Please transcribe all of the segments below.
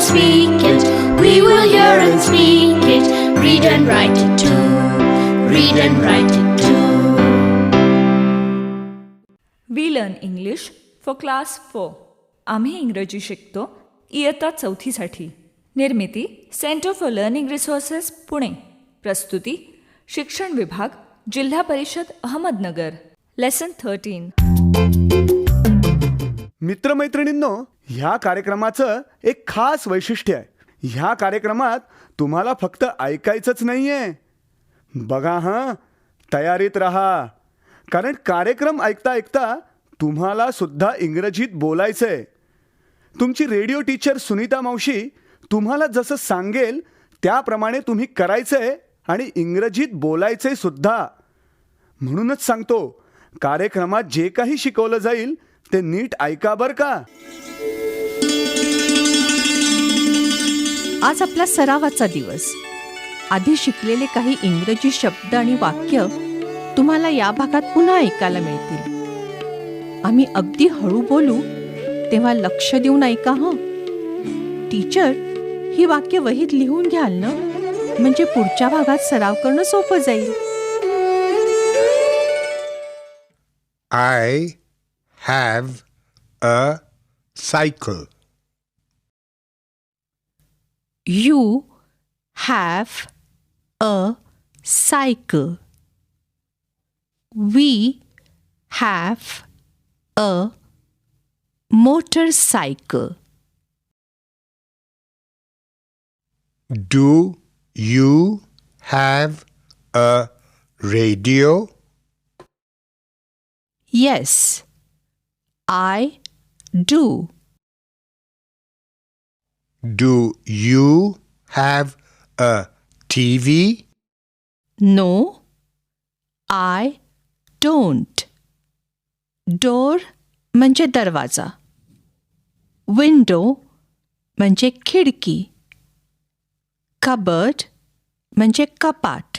speak it. We will hear and speak it. Read and write it too. Read and write it too. We learn English for class 4. आम्ही इंग्रजी शिकतो इयत्ता 4साठी. निर्मिती centre for learning resources Pune. प्रस्तुती शिक्षण विभाग, जिल्हा परिषद अहमदनगर. लेसन 13. मित्रमैत्रिणींनो, ह्या कार्यक्रमाचं एक खास वैशिष्ट्य आहे. ह्या कार्यक्रमात तुम्हाला फक्त ऐकायचंच नाहीये. बघा हां, तयारीत राहा, कारण कार्यक्रम ऐकता ऐकता तुम्हाला सुद्धा इंग्रजीत बोलायचंय. तुमची रेडिओ टीचर सुनीता मावशी तुम्हाला जसं सांगेल त्याप्रमाणे तुम्ही करायचंय आणि इंग्रजीत बोलायचंय सुद्धा. म्हणूनच सांगतो, कार्यक्रमात जे काही शिकवलं जाईल ते नीट ऐका बरं का. आज आपला सरावाचा दिवस. आधी शिकलेले काही इंग्रजी शब्द आणि वाक्य तुम्हाला या भागात पुन्हा ऐकायला मिळतील. आम्ही अगदी हळू बोलू तेव्हा लक्ष देऊन ऐका हं. टीचर ही वाक्य वहीत लिहून घ्याल ना, म्हणजे पुढच्या भागात सराव करणं सोपं जाईल. I have a cycle. You have a cycle. We have a motorcycle. Do you have a radio? Yes, I do. Do you have a TV? No, I don't. Door म्हणजे दरवाजा. विंडो म्हणजे खिडकी. कबर्ड म्हणजे कपाट.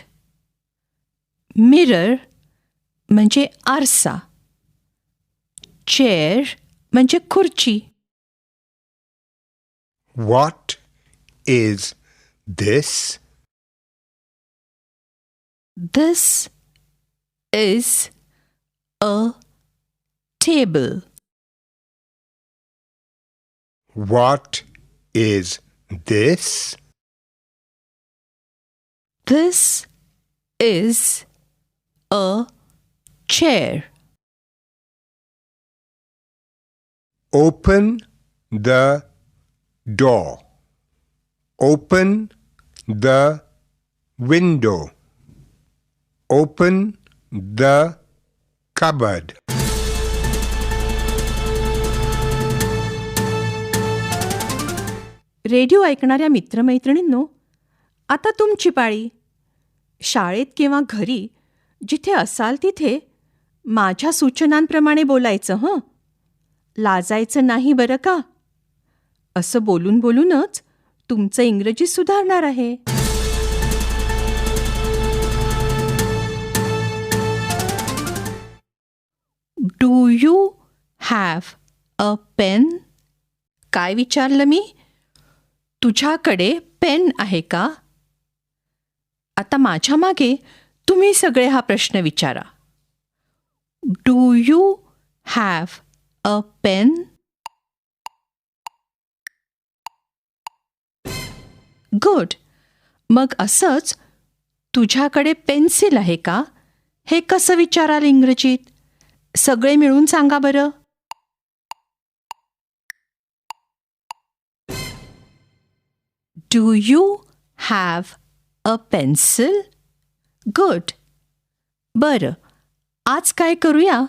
Mirror म्हणजे आरसा. Chair म्हणजे खुर्ची. What is this? This is a table. What is this? This is a chair. Open the door. Open the window. Open the cupboard. Radio ऐकणाऱ्या मित्रमैत्रिणींनो, आता तुमची पाळी. शाळेत किंवा घरी जिथे असाल तिथे माझ्या सूचनांप्रमाणे बोलायचं हं. लाजायचं नाही बरं का. असं बोलून बोलूनच तुमचं इंग्रजी सुधारणार आहे. Do you have a pen? काय विचारलं मी? तुझ्याकडे पेन आहे का? आता माझ्या मागे तुम्ही सगळे हा प्रश्न विचारा. Do you have a pen? Good. मग असंच तुझ्याकडे पेन्सिल आहे का हे कसं विचाराल इंग्रजीत? सगळे मिळून सांगा बरं. Do you have a pencil? Good. बरं, आज काय करूया?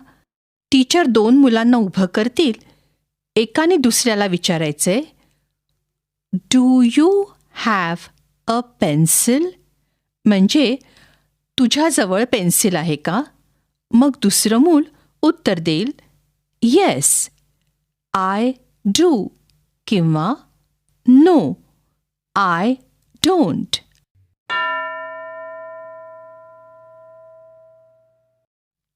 टीचर 2 मुलांना उभं करतील. एकाने दुसऱ्याला विचारायचंय, do you have a pencil? म्हणजे तुझ्याजवळ पेन्सिल आहे का? मग दुसरं मूल उत्तर देईल, येस, आय डू किंवा नो, आय डोंट.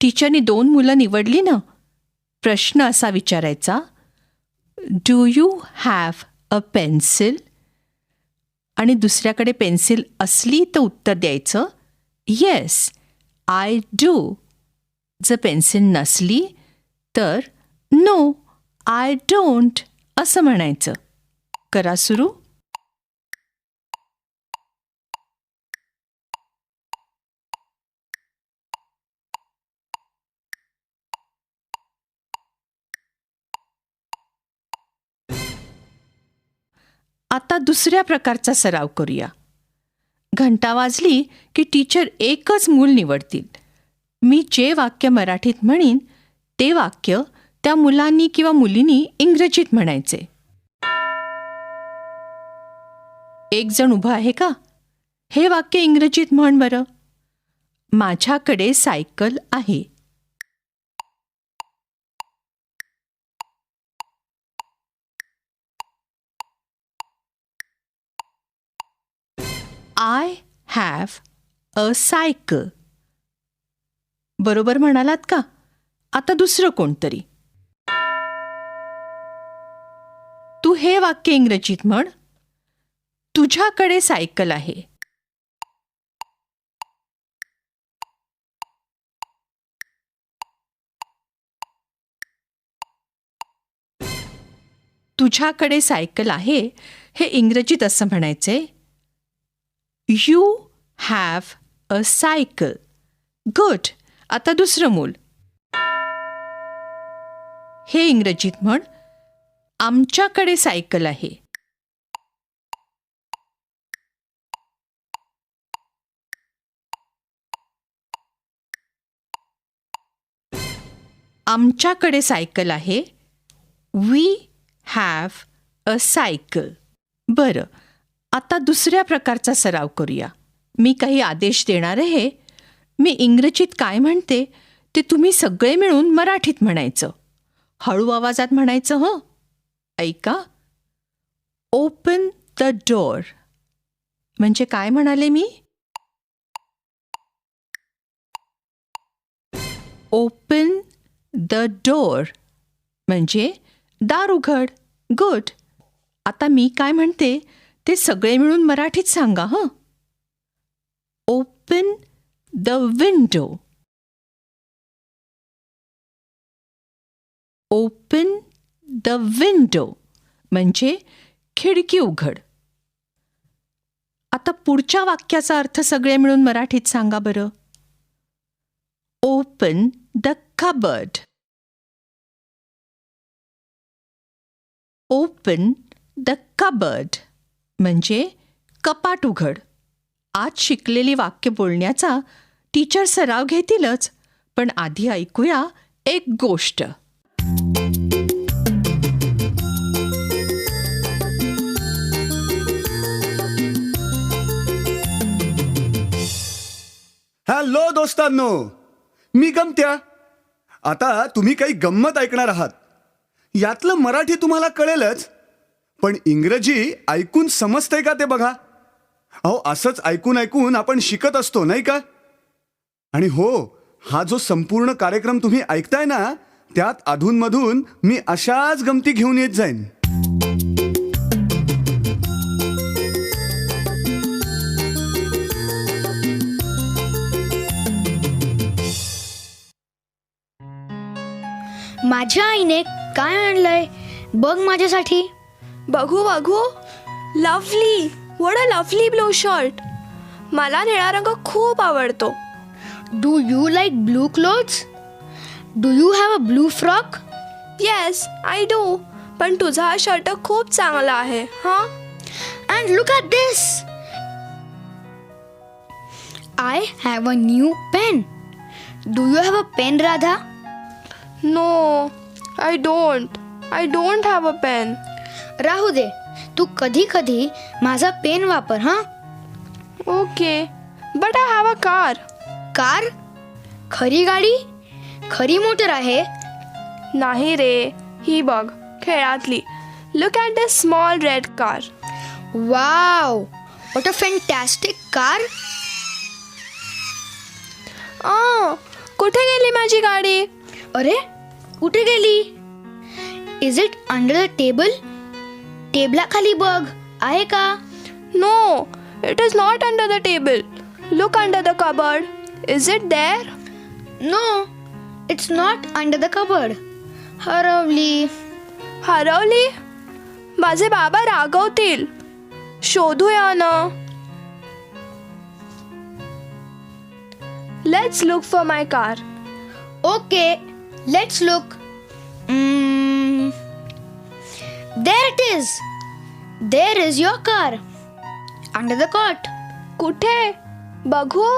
टीचरनी 2 मुलं निवडली ना. प्रश्न असा विचारायचा, do you have a pencil? आणि दुसऱ्याकडे पेन्सिल असली तर उत्तर द्यायचं येस आय डू. जर पेन्सिल नसली तर नो आय डोंट असं म्हणायचं. करा सुरू. आता दुसऱ्या प्रकारचा सराव करूया. घंटा वाजली की टीचर एकच मूल निवडतील. मी जे वाक्य मराठीत म्हणीन ते वाक्य त्या मुलांनी किंवा मुलींनी इंग्रजीत म्हणायचे. एक जण उभा आहे का? हे वाक्य इंग्रजीत म्हण बरं. माझ्याकडे सायकल आहे. I have a cycle. बरोबर म्हणालात का? आता दुसरं कोणतरी. तू हे वाक्य इंग्रजीत म्हण. तुझ्याकडे सायकल आहे. तुझ्याकडे सायकल आहे हे इंग्रजीत असं म्हणायचे you have a cycle. Good. आता दुसरं मूल. हे इंग्रजीत म्हण. आमच्याकडे सायकल आहे. आमच्याकडे सायकल आहे. We have a cycle. बरं, आता दुसऱ्या प्रकारचा सराव करूया. मी काही आदेश देणार आहे. मी इंग्रजीत काय म्हणते ते तुम्ही सगळे मिळून मराठीत म्हणायचं. हळू आवाजात म्हणायचं हं. ऐका. ओपन द डोअर म्हणजे काय म्हणाले मी? ओपन द डोअर म्हणजे दार उघड. गुड. आता मी काय म्हणते ते सगळे मिळून मराठीत सांगा हं. Open the window. Open the window म्हणजे खिडकी उघड. आता पुढच्या वाक्याचा अर्थ सगळे मिळून मराठीत सांगा बरं. Open the cupboard. Open the cupboard म्हणजे कपाट उघड. आज शिकलेली वाक्य बोलण्याचा टीचर सराव घेतीलच, पण आधी ऐकूया एक गोष्ट. हॅलो दोस्तांनो, मी गमत्या. आता तुम्ही काही गंमत ऐकणार आहात. यातलं मराठी तुम्हाला कळेलच, पण इंग्रजी ऐकून समजतंय का ते बघा. अहो, असंच ऐकून ऐकून आपण शिकत असतो नाही का? आणि हो, हा जो संपूर्ण कार्यक्रम तुम्ही ऐकताय ना, त्यात अधूनमधून मी अशाच गमती घेऊन येत जाईन. माझ्या आईने काय आणलंय बघ माझ्यासाठी. बघू बघू. Lovely. What a lovely blue shirt. मला निळा रंग खूप आवडतो. Do you like blue clothes? Do you have a blue frock? Yes I do. पण तुझा हा शर्ट खूप चांगला आहे हां. And look at this. I have a new pen. Do you have a pen Radha? No I don't. I don't have a pen. राहू दे, तू कधी कधी माझा पेन वापर हां. Okay but I have a car. Car? खरी गाडी? खरी मोटर आहे? नाही रे, ही बघ खेळातली. Look at the small red car. Wow, what a fantastic car. कुठे गेली माझी गाडी? अरे कुठे गेली? Is it under the table? टेबलाखाली बघ, आहे का? No, it is not under the table. Look under the cupboard. Is it there? No, it's not under the cupboard. हरवली. हरवली? माझे बाबा रागवतील. शोधूया ना. Let's look for my car. Okay, let's look. There it is. There is your car. Under the cot. कुठे? बघू?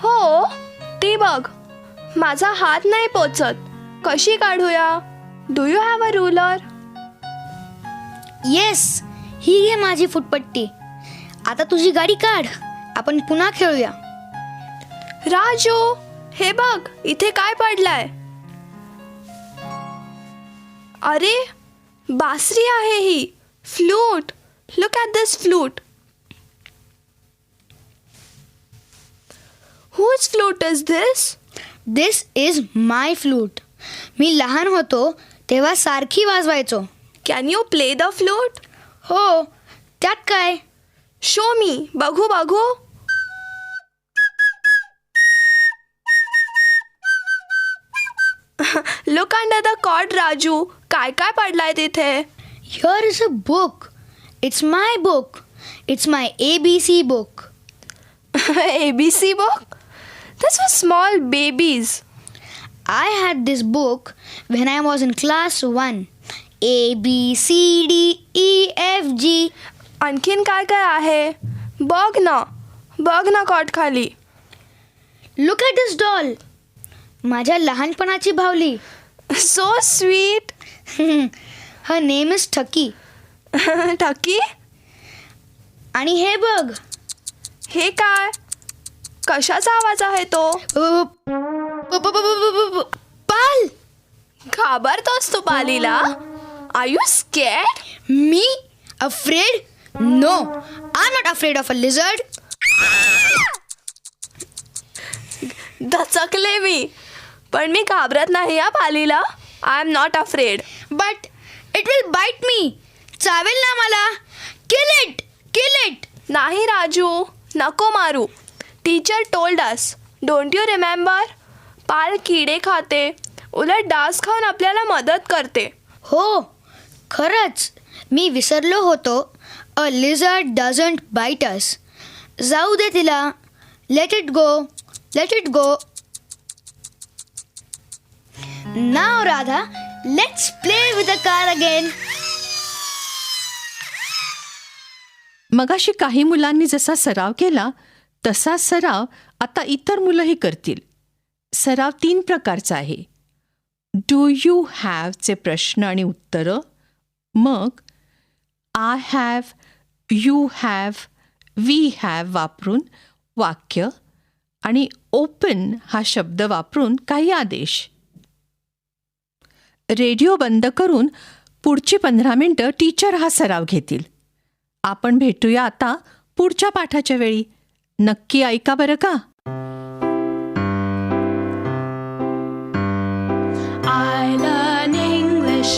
हो, ती बघ. माझा हात नाही पोचत. कशी काढूया? Do you have a ruler? Yes, ही घे माझी फुटपट्टी. आता तुझी गाडी काढ. आपण पुन्हा खेळूया. राजू, हे बघ, इथे काय पडलाय? अरे, बासरी आहे ही. Flute. Look at this flute. Whose flute is this? This is my flute. मी लहान होतो तेव्हा सारखी वाजवायचो. Can you play the flute? हो, त्यात काय? Show me. बघू बघू. Look under the cot, Raju. काय काय पडलाय तिथे? Here is a book. It's my book. It's my ABC book. ABC book? That's for small babies. I had this book when I was in class 1. A, B, C, D, E, F, G. आणखीन काय काय आहे? बघ ना cot खाली. Look at this doll. माझ्या लहानपणाची भावली. So sweet. Her name is Tucky. टकी? आणि हे बघ. हे काय? कशाचा आवाज आहे तो? पाल. घाबरतोस तू पालीला? Are you scared? Me? Afraid? No. I'm not afraid of a lizard. दचकले मी. पण मी घाबरत नाही या पालीला. I am not afraid. But it will bite me. चावेल ना मला. Kill it. Kill it. नाही राजू, नको मारू. Teacher told us. Don't you remember? पाल किडे खाते. उलट डास खाऊन आपल्याला मदत करते. हो, खरंच मी विसरलो होतो. अ लिझर्ड डझंट बाईट अस. जाऊ दे तिला. Let it go. Let it go. Now Radha, let's play with the car again. मगाशी काही मुलांनी जसा सराव केला तसा सराव आता इतर मुलंही करतील. सराव 3 प्रकारचा आहे. डू यू हॅवचे प्रश्न आणि उत्तरं, मग I have, you have, we have वापरून वाक्य आणि ओपन हा शब्द वापरून काही आदेश. रेडिओ बंद करून पुढची 15 मिनिटं टीचर हा सराव घेतील. आपण भेटूया आता पुढच्या पाठाच्या वेळी. नक्की ऐका बरं का. I learn English